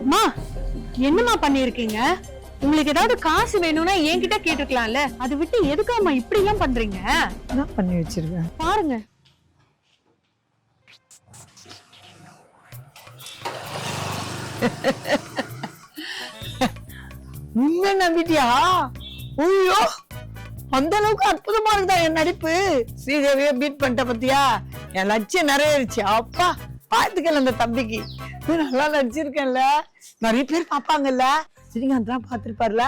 அம்மா என்னம்மா பண்ணிருக்கீங்க? உங்களுக்கு ஏதாவது காசு வேணும்னா என்கிட்ட கேட்டுக்கலாம்ல. அதை விட்டு எதுக்காம்மா இப்படி எல்லாம் பண்றீங்க? என்ன பண்ணி வச்சிருக்கேன் பாருங்க. உண்மை நம்பிட்டியா? ஐயோ, அந்த அளவுக்கு அற்புதமா இருக்குதா என் நடிப்பு? ஸ்ரீதேவிய பீட் பண்ணிட்ட பத்தியா? என் லட்சியம் நிறைவேறிச்சு. அப்பா பாத்துக்கல அந்த தம்பிக்கு. நல்லா நடிச்சிருக்கேன்ல. நிறைய பேர் பாப்பாங்கல்ல. ஸ்ரீகாந்த் எல்லாம் பாத்துருப்பாருல,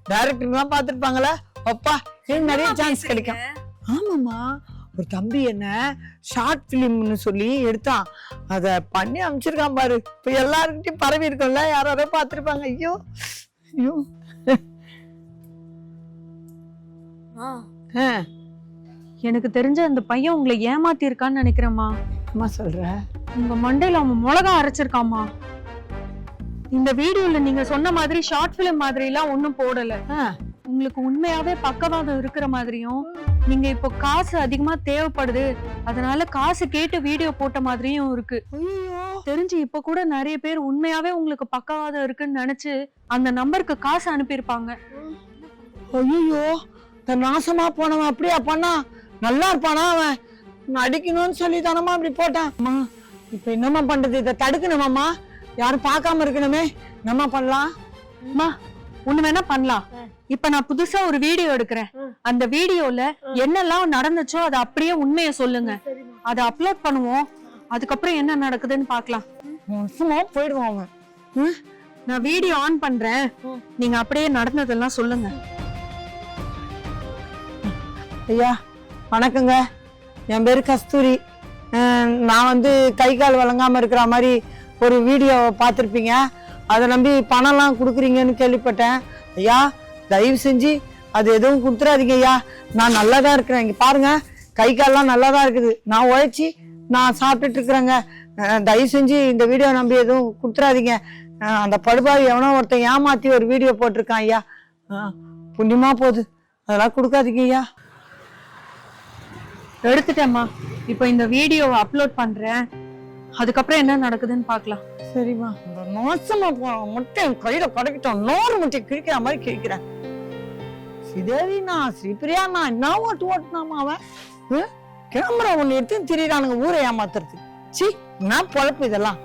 டைரக்டர் எல்லாம் பாத்துருப்பாங்கல்ல. அப்பா எனக்கு நிறைய சான்ஸ் கிடைக்கும். ஆமாமா, ஒரு தம்பி என்ன ஷார்ட் பிலிம்னு சொல்லி எடுத்தான். அத பண்ணி அமைச்சிருக்கான் பாரு. இப்ப எல்லாருக்கிட்டையும் பரவி இருக்கோம்ல, யாரோ பாத்துருப்பாங்க. ஐயோ ஐயோ. எனக்கு தெரிஞ்ச அந்த பையன் உங்களை ஏமாத்தி இருக்கான்னு நினைக்கிறேம்மா. அம்மா சொல்ற? உங்க மண்டையில அவன் மிளகா அரைச்சிருக்காமா. இந்த வீடியோல நீங்க சொன்ன மாதிரி ஷார்ட் பிலிம் மாதிரி எல்லாம் ஒண்ணும் போடல. உங்களுக்கு உண்மையாவே பக்கவாதம் இருக்கிற மாதிரியும், நீங்க இப்போ காசு அதிகமா தேவைப்படுது அதனால காசு கேட்டு வீடியோ போட்ட மாதிரியும் இருக்கு. தெரிஞ்சு இப்ப கூட நிறைய பேர் உண்மையாவே உங்களுக்கு பக்கவாதம் இருக்குன்னு நினைச்சு அந்த நம்பருக்கு காசு அனுப்பியிருப்பாங்க. ஐயோ, இந்த நாசமா போனவன் அப்படியா பண்ணா? நல்லா இருப்பானா அவன்? நடிக்கணும்னு சொல்லி தானமா அப்படி போட்டான். அம்மா இப்ப என்னம்மா பண்றது? இதை தடுக்கணுமாம்மா? யாரும் பார்க்காம இருக்கணுமே. என்னம்மா பண்ணலாம்? அம்மா ஒண்ணு வேணா பண்ணலாம். இப்ப நான் புதுசா ஒரு வீடியோ எடுக்கிறேன். அந்த வீடியோல என்னெல்லாம் நடந்துச்சோ அதை அப்படியே உண்மையை சொல்லுங்க. அதை அப்லோட் பண்ணுவோம். அதுக்கப்புறம் என்ன நடக்குதுன்னு பாக்கலாம். சும்மா போயிடுவான் அவன். நான் வீடியோ ஆன் பண்றேன். நீங்க அப்படியே நடந்ததெல்லாம் சொல்லுங்க. ஐயா வணக்கங்க. என் பேரு கஸ்தூரி. நான் வந்து கை கால் வழங்காம இருக்கிற மாதிரி ஒரு வீடியோ பார்த்துருப்பீங்க. அதை நம்பி பணம்லாம் கொடுக்குறீங்கன்னு கேள்விப்பட்டேன். ஐயா தயவு செஞ்சு அது எதுவும் கொடுத்துறாதீங்க ஐயா. நான் நல்லா தான் இருக்கிறேன். இங்கே பாருங்க, கை கால்லாம் நல்லா தான் இருக்குது. நான் உழைச்சி நான் சாப்பிட்டுட்டு இருக்கிறேங்க. தயவு செஞ்சு இந்த வீடியோ நம்பி எதுவும் கொடுத்துறாதீங்க. அந்த படுபாவி எவனோ ஒருத்தன் ஏமாத்தி ஒரு வீடியோ போட்டிருக்கான் ஐயா. புண்ணியமா போகுது, அதெல்லாம் கொடுக்காதீங்க ஐயா. எடுத்துட்டேம்மா. இப்போ இந்த வீடியோவை அப்லோட் பண்றேன். அதுக்கப்புறம் என்ன நடக்குதுன்னு பாக்கலாம். சரிம்மா. இந்த மோசமா முட்டை கையில கடைக்கிட்டோம். 100 முட்டை கிழிக்கிற மாதிரி கிழிக்கிறேன். ஸ்ரீதேவினா ஸ்ரீபிரியானா என்ன ஓட்டுனாமா அவன்? கேமரா ஒண்ணு எடுத்து திரியிறானுங்க ஊரை ஏமாத்துறது. சி, நான் பொழப்பு இதெல்லாம்.